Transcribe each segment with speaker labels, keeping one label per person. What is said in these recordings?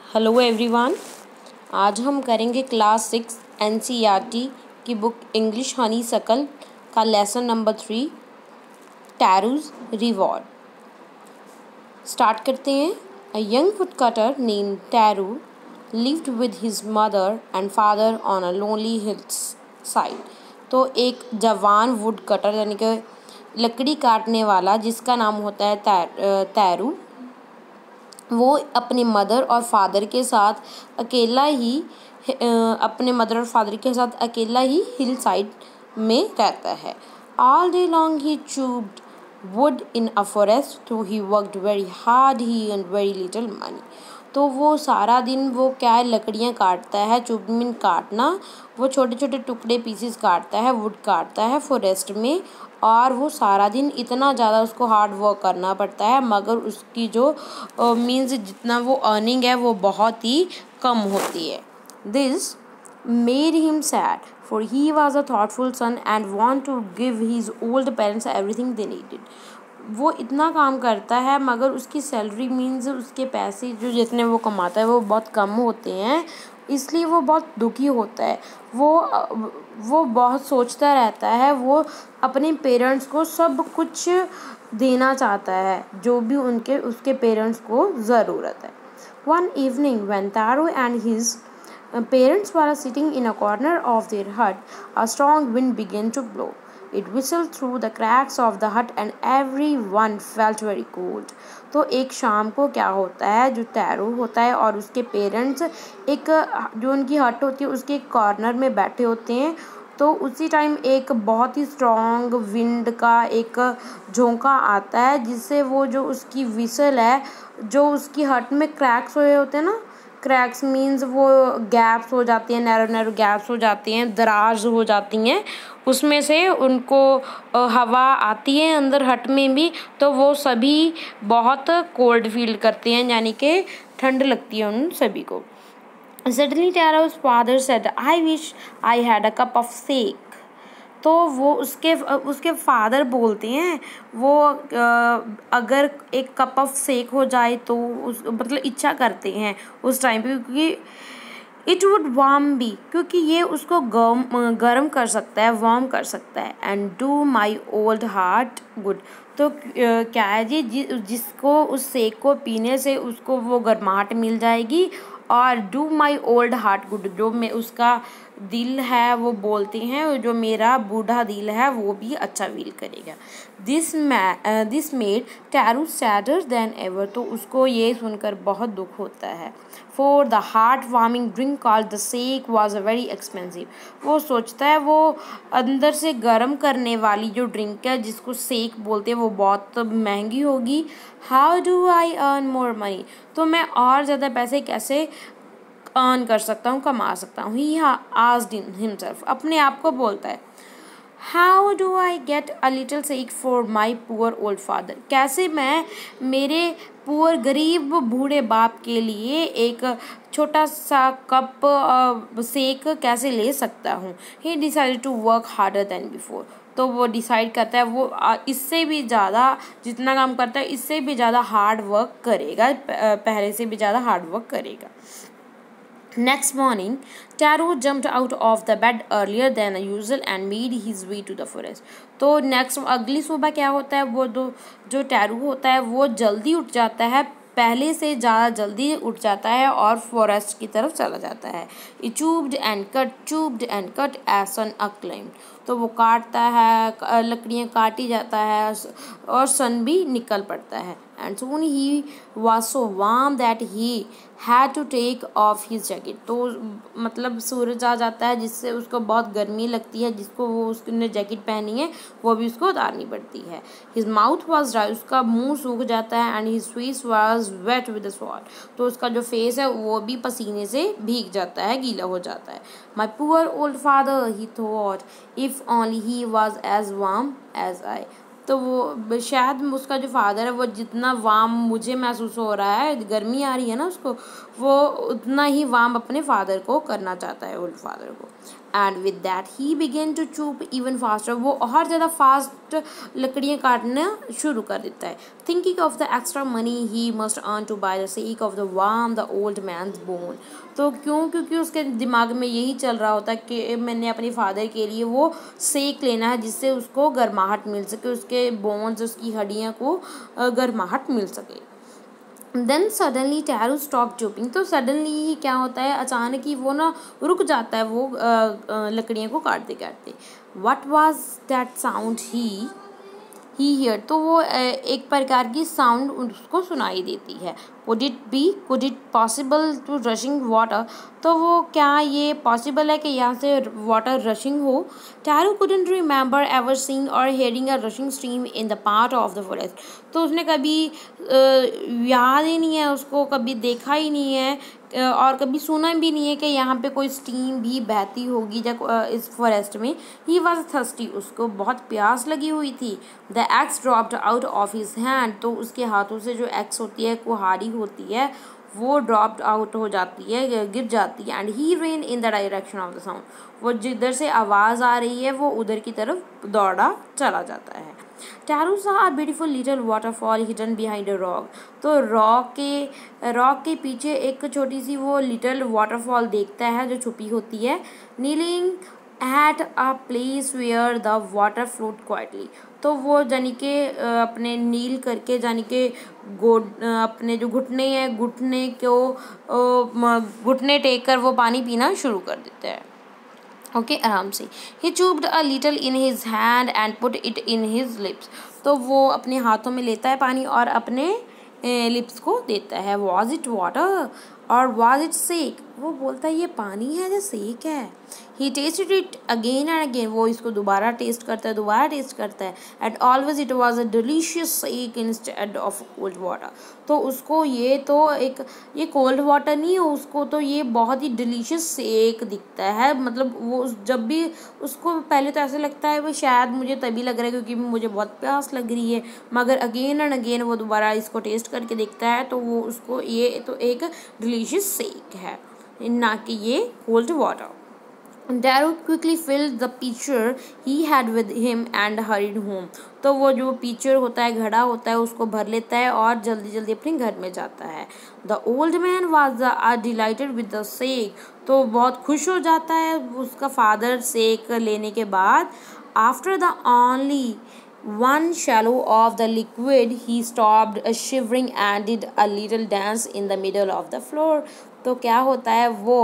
Speaker 1: Hello everyone. आज हम करेंगे क्लास 6 एनसीईआरटी की बुक इंग्लिश हनीसकल का lesson number 3 Taro's reward. Start करते हैं। A young woodcutter named Taro lived with his mother and father on a lonely hills side. तो एक जवान वुडकटर यानी कि लकड़ी काटने वाला जिसका नाम होता है टैरू, वो अपने मदर और फादर के साथ अकेला ही हिल साइड में रहता है। All day long he chopped wood in a forest, तो he worked very hard, he earned very little money. तो वो सारा दिन वो क्या है, लकड़ियाँ काटता है। चुप मीन काटना, वो छोटे छोटे टुकड़े पीसेस काटता है, वुड काटता है फॉरेस्ट में। और वो सारा दिन इतना ज़्यादा उसको हार्ड वर्क करना पड़ता है, मगर उसकी जो मीन्स जितना वो अर्निंग है वो बहुत ही कम होती है। This made him sad, for he was a thoughtful son and want to give his old parents everything they needed. वो इतना काम करता है मगर उसकी सैलरी मीन्स उसके पैसे जो जितने वो कमाता है वो बहुत कम होते हैं, इसलिए वो बहुत दुखी होता है। वो बहुत सोचता रहता है, वो अपने पेरेंट्स को सब कुछ देना चाहता है जो भी उसके पेरेंट्स को ज़रूरत है। One evening when Taro and his parents were sitting in a corner of their hut, a strong wind began to blow. It whistled through the cracks of the hut and everyone felt very cold. तो एक शाम को क्या होता है, जो tarot होता है और उसके पेरेंट्स एक जो उनकी हट होती है उसके एक कॉर्नर में बैठे होते हैं। तो उसी टाइम एक बहुत ही स्ट्रॉन्ग विंड का एक झोंका आता है, जिससे वो जो उसकी विसल है, जो उसकी हट में क्रैक्स हुए होते हैं ना, क्रैक्स मीन्स वो गैप्स हो जाती हैं, नैरो नैरो गैप्स हो जाती हैं, दराज हो जाती हैं, उसमें से उनको हवा आती है अंदर हट में भी, तो वो सभी बहुत कोल्ड फील करते हैं, यानी कि ठंड लगती है उन सभी को। Suddenly Taro's father said, I wish I had a cup of shake. तो वो उसके फादर बोलते हैं, वो अगर एक कप ऑफ शेक हो जाए तो मतलब इच्छा करते हैं उस टाइम पे, क्योंकि इट वुड वार्म बी, क्योंकि ये उसको गर्म कर सकता है, वार्म कर सकता है। And do my old heart good, तो क्या है जी, जिसको उस शेक को पीने से उसको वो गर्माहट मिल जाएगी। और do my old heart good, जो मैं उसका दिल है वो बोलते हैं, जो मेरा बूढ़ा दिल है वो भी अच्छा फील करेगा। This made Taro sadder than ever, तो उसको ये सुनकर बहुत दुख होता है। For the heart warming drink called the sake was a very expensive, वो सोचता है वो अंदर से गर्म करने वाली जो ड्रिंक है जिसको शेक बोलते हैं वो बहुत महंगी होगी। How do I earn more money, तो मैं और ज़्यादा पैसे कैसे अर्न कर सकता हूँ, कमा सकता हूँ। ही आस्क्ड हिमसेल्फ, अपने आप को बोलता है। How do I get a little shake for my poor old father, कैसे मैं मेरे पुअर गरीब बूढ़े बाप के लिए एक छोटा सा कप शेक कैसे ले सकता हूँ। He decided to work harder than before, तो वो डिसाइड करता है वो इससे भी ज़्यादा जितना काम करता है इससे भी ज़्यादा हार्ड वर्क करेगा, पहले से भी ज़्यादा हार्ड वर्क करेगा। Next morning, Taro jumped out of the bed earlier than usual and made his way to the forest. तो अगली सुबह क्या होता है, वो जो टैरू होता है वो जल्दी उठ जाता है, पहले से ज़्यादा जल्दी उठ जाता है और फॉरेस्ट की तरफ चला जाता है। चूप्ड एंड कट एज सन अक्लाइम्ड, तो वो काटता है, लकड़ियाँ काटी जाता है और सन भी निकल पड़ता है। And soon he was so warm that he had to take off his jacket, तो मतलब सूरज आ जाता है जिससे उसको बहुत गर्मी लगती है, जिसको वो उसने जैकेट पहनी है वो भी उसको उतारनी पड़ती है। His mouth was dry, उसका मुंह सूख जाता है। And his face was wet with the sweat, तो उसका जो फेस है वो भी पसीने से भीग जाता है, गीला हो जाता है। My poor old father, he thought, if only he was as warm as I, तो वो शायद उसका जो फादर है वो जितना वार्म मुझे महसूस हो रहा है, गर्मी आ रही है ना उसको, वो उतना ही वार्म अपने फादर को करना चाहता है, ओल्ड फादर को। And with that he began to chop even faster, वो और ज़्यादा फास्ट लकड़ियाँ काटना शुरू कर देता है। Thinking of the extra money he must earn to buy the sake of the warm the old man's bone. तो क्योंकि उसके दिमाग में यही चल रहा होता है कि मैंने अपने फादर के लिए वो सेक लेना है जिससे उसको गर्माहट मिल सके, उसके बोन्स, उसकी हड्डियाँ को गर्माहट मिल सके। Then suddenly Taro stop chopping. तो सडनली ही क्या होता है, अचानक ही वो ना रुक जाता है वो लकड़ियों को काटते काटते। What was that sound he here. तो वो एक प्रकार की साउंड उसको सुनाई देती है। Could it possible to rushing water. तो वो क्या ये पॉसिबल है कि यहाँ से वाटर रशिंग हो। टैरू कुडंट रिमेंबर एवर सीइंग और hearing a rushing stream in the part of the forest. तो उसने कभी याद ही नहीं है, उसको कभी देखा ही नहीं है और कभी सुना भी नहीं है कि यहाँ पे कोई स्ट्रीम भी बहती होगी जब इस फॉरेस्ट में। He was thirsty. उसको बहुत प्यास लगी हुई थी। The x dropped out of his hand. तो उसके हाथों से जो एक्स होती है, कुहाड़ी होती है, वो ड्रॉप्ड आउट हो जाती है, गिर जाती है। And he rain in the direction of the sound. वो जिधर से आवाज़ आ रही है वो उधर की तरफ दौड़ा चला जाता है। टैरू saw a beautiful little waterfall hidden behind a rock। तो रॉक के पीछे एक छोटी सी वो लिटिल वाटरफॉल देखता है जो छुपी होती है। Kneeling at a place where the water float quietly. तो वो जानी के अपने नील करके जानी के अपने जो घुटने हैं, घुटने टेक कर वो पानी पीना शुरू कर देता है। ओके आराम से। He cupped a little in his hand and put it in his lips. तो वो अपने हाथों में लेता है पानी और अपने लिप्स को देता है। वॉज इट वाटर और वॉज इट सेक। वो बोलता है ये पानी है या सेक है। He tasted it again and again. वो इसको दोबारा टेस्ट करता है and always it was a delicious sake instead of cold water. तो उसको ये कोल्ड वाटर नहीं है, उसको तो ये बहुत ही डिलीशियस सेक दिखता है। मतलब वो जब भी उसको पहले तो ऐसे लगता है वो शायद मुझे तभी लग रहा है क्योंकि मुझे बहुत प्यास लग रही है, मगर अगेन एंड अगेन वो दोबारा इसको टेस्ट करके देखता है तो वो उसको ये तो एक डिलीशियस सेक है, ना कि ये cold water. Darrow quickly filled the pitcher he had with him and hurried home। तो वो जो pitcher होता है, घड़ा होता है, उसको भर लेता है और जल्दी जल्दी अपने घर में जाता है। The old man was delighted with the shake। तो बहुत खुश हो जाता है उसका फादर सेक लेने के बाद। After the only one swallow of the liquid he stopped shivering and did a little dance in the middle of the floor। तो क्या होता है वो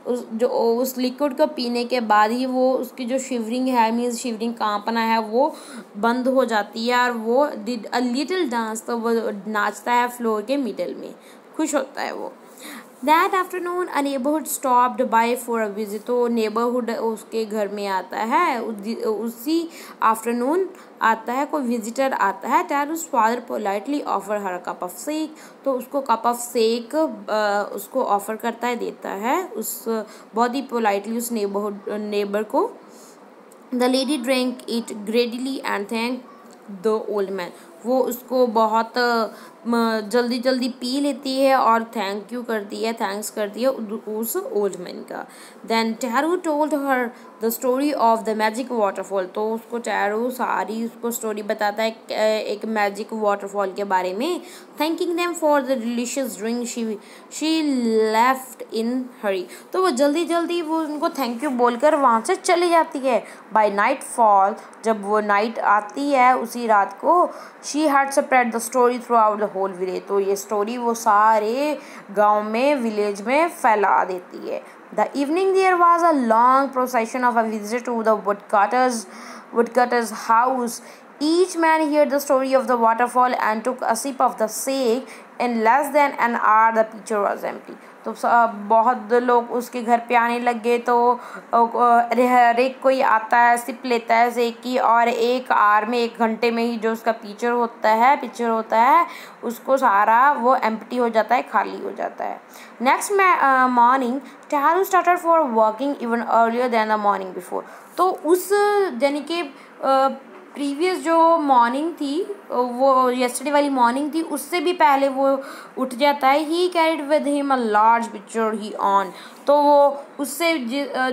Speaker 1: उस लिक्विड को पीने के बाद ही वो उसकी जो शिवरिंग है, मीन्स शिवरिंग कांपना है, वो बंद हो जाती है और वो डिड अ लिटिल डांस। तो वो नाचता है फ्लोर के मिडल में, खुश होता है वो। That afternoon a neighbourhood stopped bye for a visit. तो नेबरहुड उसके घर में आता है, उसी आफ्टरनून आता है, कोई विजिटर आता है। Taro's father politely offer her cup of sake. तो उसको कप ऑफ सेक उसको ऑफर करता है, देता है उस बहुत ही पोलाइटली उस नेबर को। The lady drink it gladly and thank the old man. वो उसको बहुत जल्दी जल्दी पी लेती है और थैंक्स करती है उस ओल्ड मैन का। Then Taro told her the story of the magic waterfall. तो उसको टैरू सारी उसको स्टोरी बताता है एक मैजिक वाटरफॉल के बारे में। Thanking them for the delicious drink she left in hurry. तो वो जल्दी जल्दी वो उनको थैंक यू बोलकर वहाँ से चली जाती है। बाय नाइट फॉल, जब वो नाइट आती है उसी रात को, she had spread the story throughout the whole village. तो ये स्टोरी वो सारे गांव में, विलेज में फैला देती है। The evening there was a long procession of a visit to the woodcutter's house। Each man heard the story of the waterfall and took a sip of the sake। In less than an hour the pitcher was empty। तो बहुत लोग उसके घर पे आने लग गए। तो हर एक कोई आता है, सिप लेता है सेक की, और एक आवर में, 1 घंटे में ही जो उसका पिक्चर होता है उसको सारा वो एम्प्टी हो जाता है, खाली हो जाता है। Next morning Taro started for working even earlier than the morning before. तो उस यानी कि प्रीवियस जो मॉर्निंग थी वो yesterday वाली मॉर्निंग थी उससे भी पहले वो उठ जाता है। ही carried with him a large picture he on, तो वो उससे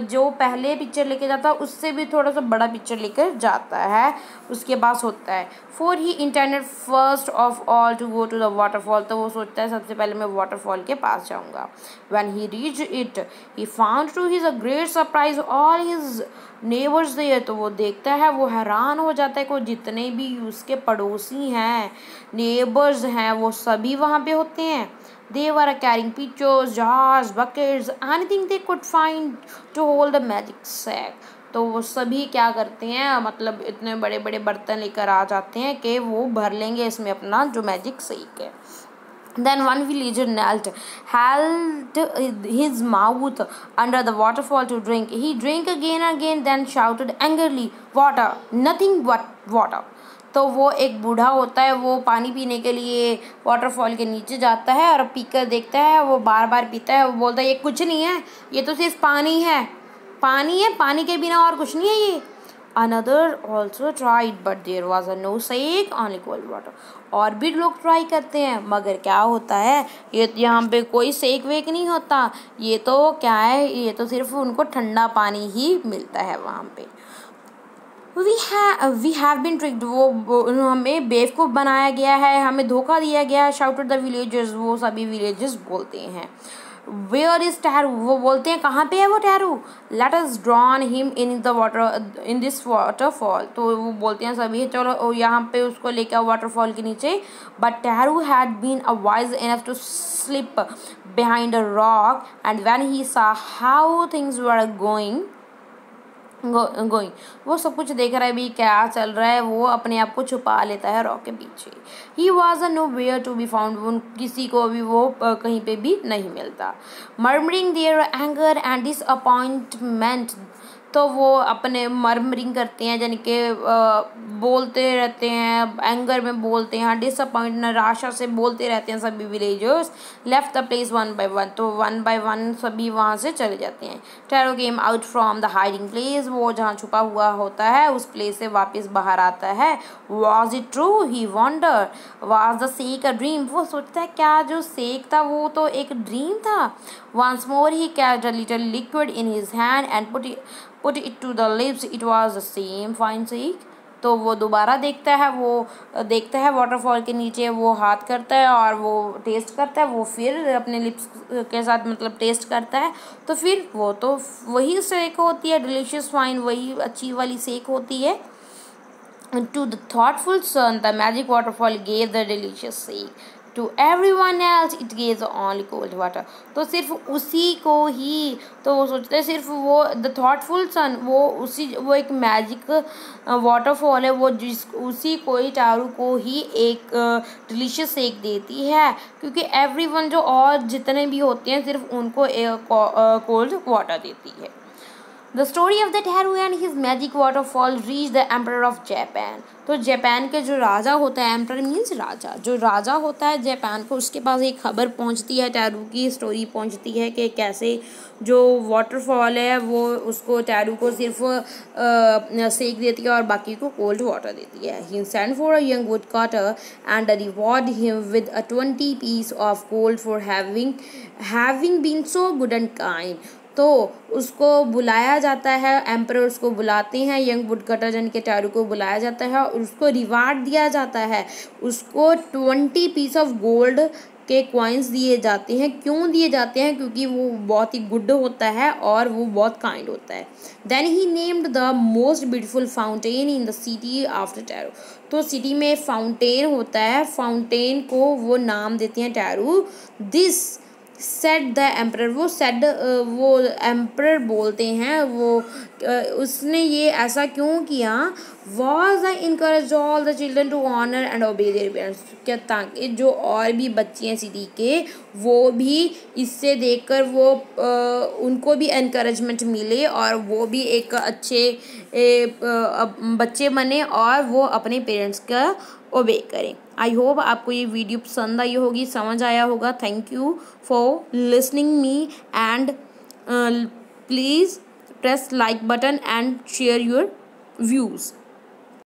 Speaker 1: जो पहले पिक्चर लेके जाता है उससे भी थोड़ा सा बड़ा पिक्चर लेकर जाता है, उसके पास होता है। For he intended first of all to go to the waterfall, तो वो सोचता है सबसे पहले मैं वाटरफॉल के पास जाऊँगा। When he reach it he found to his a great surprise all his neighbours there, तो वो देखता है, वो हैरान हो जाता है कि जितने भी उसके पड़ोसी हैं, नेबर्स हैं, वो सभी वहाँ पे होते हैं। They were carrying pitchers, jars, buckets, anything they could find to hold the magic sack. तो वो सभी क्या करते हैं, मतलब इतने बड़े बड़े बर्तन लेकर आ जाते हैं कि वो भर लेंगे इसमें अपना जो मैजिक सेक है। Then one villager knelt, held his mouth under the waterfall to drink. He drank again and again, then shouted angrily, "Water! Nothing but water!" तो वो एक बूढ़ा होता है, वो पानी पीने के लिए वाटरफॉल के नीचे जाता है और पीकर देखता है, वो बार बार पीता है, वो बोलता है ये कुछ नहीं है, ये तो सिर्फ पानी है, पानी है, पानी के बिना और कुछ नहीं है ये। Another also tried but there was no sake, only cold water. और भी लोग ट्राई करते हैं मगर क्या होता है, ये यहाँ पे कोई सेक वेक नहीं होता, ये तो क्या है, ये तो सिर्फ उनको ठंडा पानी ही मिलता है वहाँ पे। we have been tricked, वो हमें बेवकूफ़ बनाया गया है, हमें धोखा दिया गया है। shouted the villagers, वो सभी विलेजर्स बोलते हैं। Where is टैरू, वो बोलते हैं कहाँ पे है वो टैरू। Let us drown him in the water, in this waterfall, तो वो बोलते हैं सभी चलो यहाँ पे उसको लेके आओ वाटरफॉल के नीचे। But टैरू had been wise enough to slip behind a rock, and when he saw how things were going, वो सब कुछ देख रहा है भी क्या चल रहा है, वो अपने आप को छुपा लेता है रॉक के पीछे। He was a nowhere to be found, वो किसी को भी वो कहीं पे भी नहीं मिलता। Murmuring their anger and disappointment, तो वो अपने मर्मरिंग करते हैं यानी कि बोलते रहते हैं, एंगर में बोलते हैं, डिसअपॉइंट निराशा से बोलते रहते हैं सभी villagers. Left the place one by one, तो वन बाय वन सभी वहाँ से चले जाते हैं। Tarot came out from the hiding place, वो जहाँ छुपा हुआ होता है उस प्लेस से वापस बाहर आता है। Was it true, he wonder, was the sake a dream, वो सोचता है क्या जो सेक था वो तो एक ड्रीम था। Once more he catch a little liquid in his hand and put it to the lips, it was the same fine shake, तो वो दोबारा देखता है, वो देखता है वाटरफॉल के नीचे, वो हाथ करता है और वो टेस्ट करता है, वो फिर अपने लिप्स के साथ मतलब टेस्ट करता है, तो फिर वो तो वही सेक होती है, डिलीशियस फाइन, वही अच्छी वाली सेक होती है। To the thoughtful son, the magic waterfall gave the delicious shake. To everyone else, it gave only cold water. तो सिर्फ उसी को ही, तो वो सोचते हैं सिर्फ वो the thoughtful son, वो एक मैजिक वाटरफॉल है, वो उसी को ही, टारू को ही एक डिलीशियस शेक देती है, क्योंकि everyone जो और जितने भी होते हैं सिर्फ उनको कोल्ड वाटर देती है। The story of the Taru and his magic waterfall reached the Emperor of Japan. तो जापान के जो राजा होता है, एम्पर मीन्स राजा, जो राजा होता है जापान को, उसके पास एक खबर पहुंचती है, टैरू की स्टोरी पहुंचती है कि कैसे जो वाटरफॉल है वो उसको टैरू को सिर्फ सेक देती है और बाकी को कोल्ड वाटर देती है। He sent for a young woodcutter and rewarded him with a 20 piece of gold for having been so good and kind. तो उसको बुलाया जाता है, एम्परर उसको बुलाते हैं, यंग वुडकटर जन के टैरू को बुलाया जाता है और उसको रिवार्ड दिया जाता है, उसको 20 पीस ऑफ गोल्ड के कॉइन्स दिए जाते हैं। क्यों दिए जाते हैं? क्योंकि वो बहुत ही गुड होता है और वो बहुत काइंड होता है। Then he named the most beautiful fountain in the city after Taro, तो सिटी में फाउंटेन होता है, फाउंटेन को वो नाम देते हैं Taro. This said the emperor, वो सेड वो एम्परर बोलते हैं, वो उसने ये ऐसा क्यों किया, was I encourage all the children to honour and obey their parents, क्या ताकि जो और भी बच्चे हैं सिटी के वो भी इससे देखकर वो उनको भी इनकरेजमेंट मिले और वो भी एक अच्छे बच्चे बने और वो अपने पेरेंट्स का ओबे करें। आई होप आपको ये वीडियो पसंद आई होगी, समझ आया होगा। Thank you for listening me and please press like button and share your views.